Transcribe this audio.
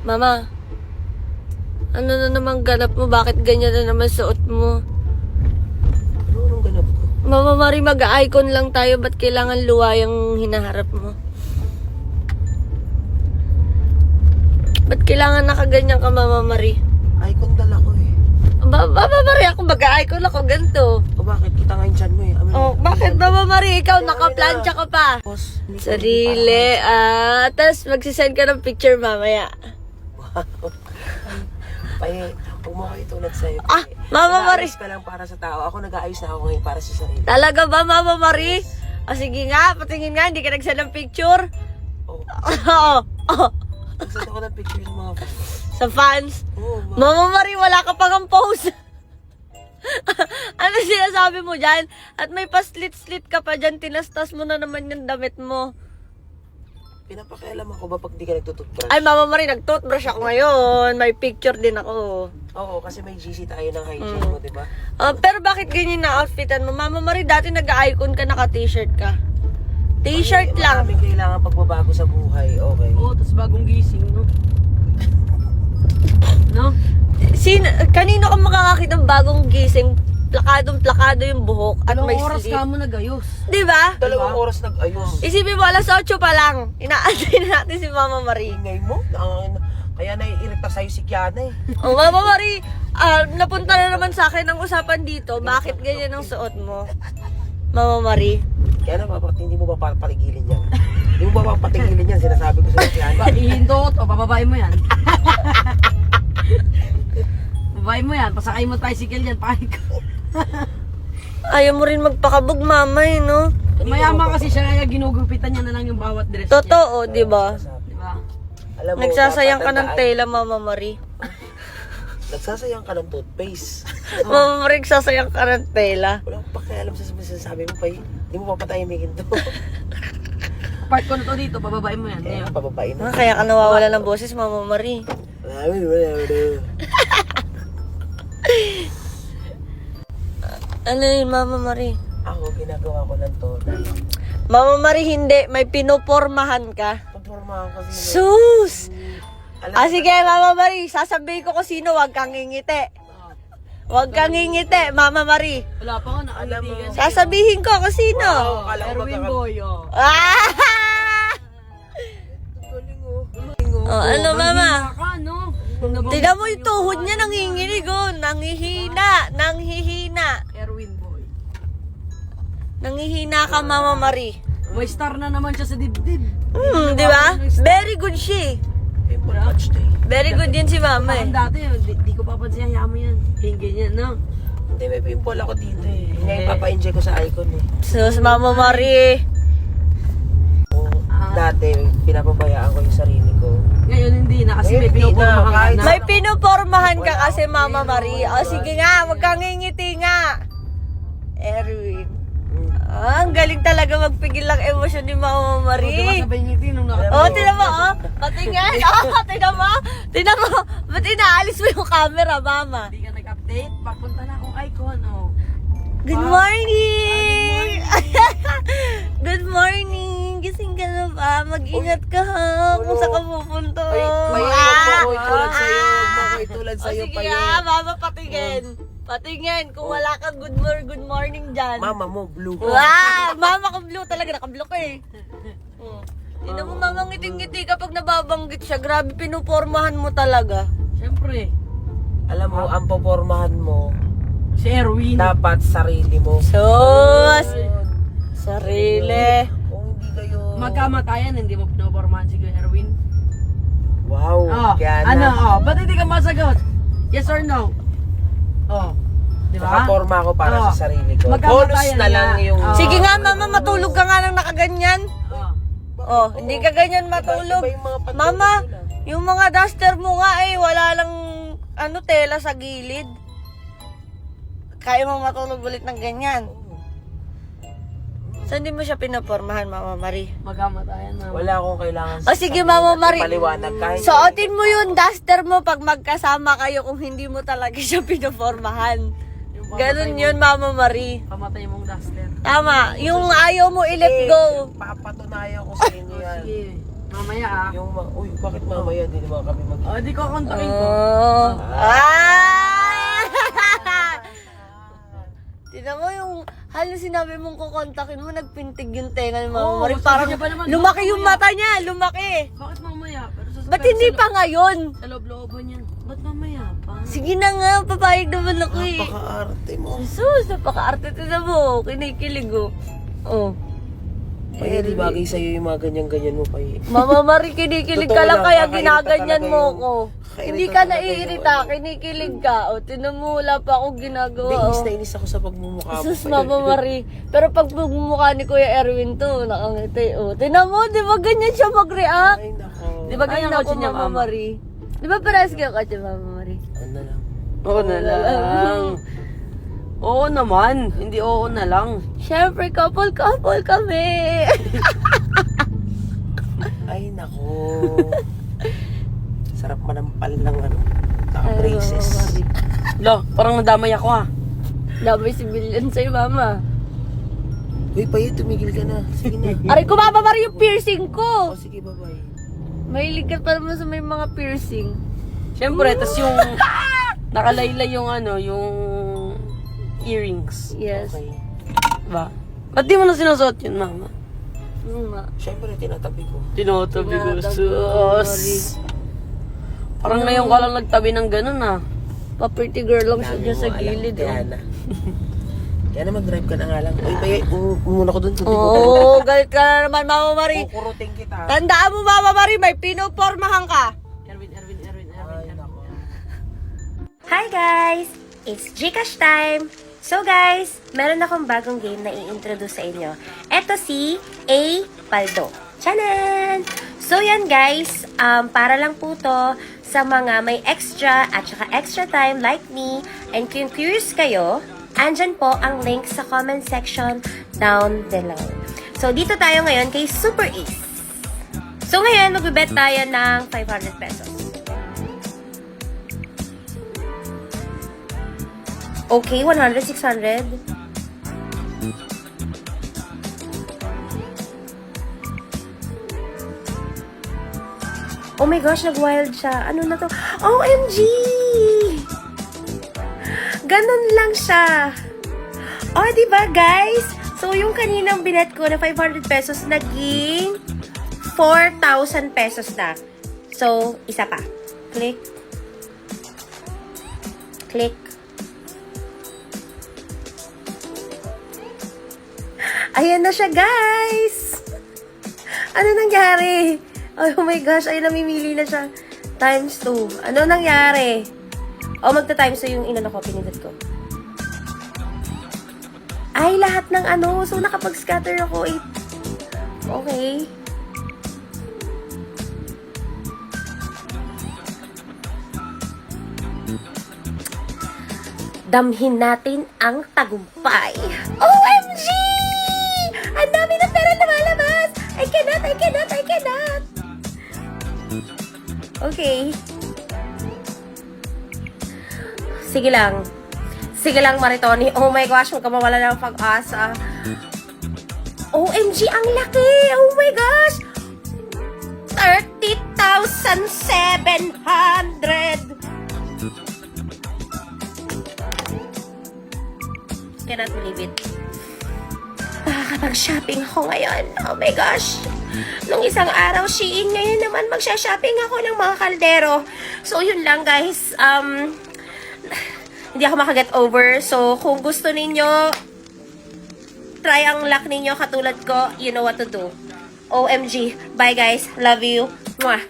Mama, ano na naman ganap mo? Bakit ganyan na naman suot mo? Anong ganap ko? Mama Marie, mag-icon lang tayo. Ba't kailangan luway ang hinaharap mo? Ba't kailangan nakaganyan ka, Mama Marie? Icon dala ko eh. Mama Marie, ako mag-icon ako ganito. O bakit? Kita nga yung chan mo eh. Oh, bakit Mama Marie? Ikaw naka-plancha ka pa. Boss, hindi ko Sarili, tapos magsisend ka ng picture mamaya. Paye, huwag mo kayo tulad sa'yo. Ah, Mama Marie. Nag-aayos ka lang para sa tao. Ako nag-aayos na ako ngayon para sa sarili. Talaga ba, Mama Marie? O sige nga, patingin nga, hindi ka nagsend ng picture. Oo. Oo. Nagsend ako ng picture sa mga fans. Sa fans. Oo, Mama Marie, wala ka pang ang post. Ano sinasabi mo dyan? At may pa-slit-slit ka pa dyan, tinastas mo na naman yung damit mo. Pinapakialam ako ba pag di ka nagtututbrush? Ay, Mama Marie, nag-toothbrush ako ngayon. May picture din ako. Oo, kasi may GC tayo ng hygiene mo, di ba? Pero bakit ganyan na outfitan mo? Mama Marie, dati nag-icon ka, naka-t-shirt ka. T-shirt lang. Maraming kailangan pagbabago sa buhay, okay? Oo, tapos bagong gising, no? No? Kanino ka makakakita ng bagong gising? Plakadong-plakado yung buhok at may Anong oras sleep. ka mo nagayos? Di ba? Dalawang oras nag-ayos. Isipin mo, alas 8 pa lang. Inaantay na natin si Mama Marie. Ingay mo? Kaya naiirita sa'yo si Kiana eh. Oh, Mama Marie, napunta na naman sa akin ang usapan dito. Bakit ganyan ang suot mo? Mama Marie. Kiana, hindi mo ba papatigilin yan? Hindi mo ba papatigilin yan? Sinasabi ko sa'yo, Kiana. Ihindot o bababain mo yan. Babain mo yan, pasakay mo tricycle yan, pahay ka. Ayaw mo rin magpakabog, Mama, eh, no? Mayaman kasi siya, kaya ginugupitan niya na lang yung bawat dress niya. Totoo, di ba? Diba? Alam mo, Nagsasayang ka ng dapat tela, Mama Marie. Nagsasayang ka ng toothpaste. Mama Marie, nagsasayang ka ng tela. Wala akong pakialam sa sinasabi mo pa eh. Hindi mo papatahimikin to. Part ko na to dito, bababain mo yan. Kaya Ngayon. pababain na. Kaya ka nawawala ng boses, Mama Marie. Ano yun, Mama Marie? Ako, ginagawa ko lang to. Mama Marie, hindi. May pinopormahan ka. Pagporma ako kasi. Sus! Alam Sige, Mama Marie. Sasabihin ko kung sino, huwag kang ngingiti. Huwag kang ngingiti, Mama Marie. Wala pa nga, nakalitigan. Sasabihin ko kung sino. Wow, kala ko Erwin Boy, oh. Ah! Galing oh. Galing oh. Oh, ano, Mama? Ka, no? Tignan mo yung tuhod niya, nanginginig, oh. Nanghihina. Nanghihina. Erwin Boy. Nanghihina ka, Mama Marie. May star na naman siya sa dibdib. Di ba? Very good siya. Pimple patch to eh. Very good din si Mama, eh. Parang dati, di ko papansin, hayaan mo yan. Hinggan yan, no? Hindi, may pimple ako dito eh. Ngayon papa-enjoy ko sa icon eh. Sus, Mama Marie. Oh, dati, pinapabayaan ko yung sarili ko. Ngayon hindi na kasi Ngayon, may hindi na, pinupormahan ka kahit na. May pinupormahan ka kasi, Mama Marie. O, sige nga, huwag kang ngingiti nga. Erwin. Ang galing talaga magpigil ng emosyon ni Mama Diba Marie. sa Beniti nung nakatawa? Oh, tinan mo, oh. Patingin. Oh, tinan mo. Tinan mo. Ba't inaalis mo yung camera, Mama? Hindi ka nag-update, papunta na akong icon, oh. Good morning! Good morning! Gising ka na ba? Mag-ingat ka ha kung saan ka pupunta. Paye, makoy tulad sa'yo. Makoy tulad O sa'yo, sige paye. nga, Mama, patingin. Patingin, kung wala kang good morning dyan. Mama mo, blue. Wow! Mama ko blue talaga, naka-blue ka eh. Tignan mo, Mama, ngiting-ngiti kapag nababanggit siya. Grabe, pinupormahan mo talaga. Siyempre, Alam mo, ang popormahan mo, si Erwin. dapat sarili mo. Sus! Sarili. Kung hindi kayo... Magkamatayan, hindi mo pinopormahan si Kuya Erwin. Wow, Oh, Kiana. ano, oh, ba't hindi ka masagot? Yes or no? Oh, di ba? Nakaporma ako para Oh. sa sarili ko. Magkamatayan Bonus na lang niya. yung... Oh. Sige nga, Mama, matulog ka nga nang nakaganyan. Oh. Oh, hindi ka ganyan matulog. Iba yung mga pantulog Mama, nila. yung mga duster mo nga eh, wala lang tela sa gilid. Kaya mo matulog ulit ng ganyan. So, hindi mo siya pinapormahan, Mama Marie. Magkamatayan na. Wala akong kailangan O sige, Mama Marie. paliwanag kahit... Suotin mo yung duster mo pag magkasama kayo kung hindi mo talaga siya pinapormahan. Yung Ganun yun, Mama Marie. Pamatay mong duster. Tama. Yung ayaw mo i-let go. Papatunayan ko sa inyo yan. Sige. Mamaya ah. Uy, bakit mamaya hindi naman kami mag... Oh, di ko kontakin ko. Oh. Ah! Tignan mo yung halos sinabi mong kukontakin mo, nagpintig yung tenga ni Mama Oo, Marie. sabi Parang niya pa naman, lumaki bakit yung mamaya? mata niya, lumaki. Bakit mamaya? Pero sa Ba't hindi pa ngayon? Sa loob-looban yan. Ba't mamaya pa? Sige na nga, papayag naman ako eh. Napaka-arte mo. Jesus, napaka-arte na mo. Kinikilig oh. Oh. Ay, di bagay sa'yo yung mga ganyan-ganyan mo pa eh. Mama Marie, kinikilig ka Totoo lang lang, kaya kakairita ginaganyan talaga mo yung- ko. kakairita Hindi ka talaga naiirita, yung ano. kinikilig ka. O, tinan mo, wala pa akong ginagawa. Hindi, inis Oh. na inis ako sa pagmumukha mo. Jesus, Mama Marie. Pero pag mukha ni Kuya Erwin to, nakangiti. O, tinan mo, di ba ganyan siya mag-react? Ay, nako. Di ba Ay, ganyan ang ako, kotse niya, Mama Mama. Marie? Di ba parehas kayo kotse, Mama Marie? Ano na lang. Oo na lang. Oo naman. Hindi oo na lang. Siyempre, couple kami. Ay, nako. Sarap manampal ng ano. Naka-braces. Mama Marie. Lo, parang nadamay ako ah. Labay si Billion sa'yo, Mama. Uy, Paye, tumigil ka na. Sige na. Aray ko, Mama Marie, yung piercing ko. O, sige, bye-bye. Mahilig ka pa naman sa may mga piercing. Siyempre, tas yung nakalaylay yung ano, yung earrings. Yes. Okay. Ba? Ba't di mo na sinusuot yun, mama? Oo nga. Siyempre, tinatabi ko. Tinotabi ko. Tinatabi Sus. Parang ngayon ka lang nagtabi ng ganun ah. Pa-pretty girl lang siya Dami dyan mo sa alam, gilid. Diana. Diana, mag-drive ka na nga lang. Uy, Paye, umuna ko dun. Oo, oh, galit ka na naman, Mama Marie. Kukurutin kita. Tandaan mo, Mama Marie, may pinopormahan ka. Erwin. Ay, nako. Hi guys! It's Gcash time! So guys, meron akong bagong game na i-introduce sa inyo. Ito si A. Paldo. Chanan! So yan guys, para lang po to sa mga may extra at saka extra time like me. And kung curious kayo, andyan po ang link sa comment section down below. So dito tayo ngayon kay Super Ace. So ngayon, magbibet tayo ng 500 pesos. Okay, 100, 600. Oh my gosh, nag-wild siya. Ano na to? OMG! Ganun lang siya. Oh, di ba guys? So, yung kaninang binet ko na 500 pesos, naging 4,000 pesos na. So, isa pa. Click. Click. Ayan na siya, guys! Ano nangyari? Oh my gosh, ay namimili na siya. Times 2. Ano nangyari? Oh, magta-times 2 yung inano ko, pinindot ko. Ay, lahat ng ano. So, nakapag-scatter ako. Okay. Damhin natin ang tagumpay. OMG! Ang dami ng pera lumalabas! I cannot! Okay. Sige lang. Sige lang, Maritoni. Oh my gosh, huwag ka mawala ng pag-asa. OMG, ang laki! Oh my gosh! 30,700! Cannot believe it. Makakapag-shopping ako ngayon. Oh my gosh. Nung isang araw, Shein, ngayon naman magsha-shopping ako ng mga kaldero. So, yun lang guys. Hindi ako makaget over. So, kung gusto ninyo, try ang luck ninyo katulad ko, you know what to do. OMG. Bye guys. Love you. Mwah.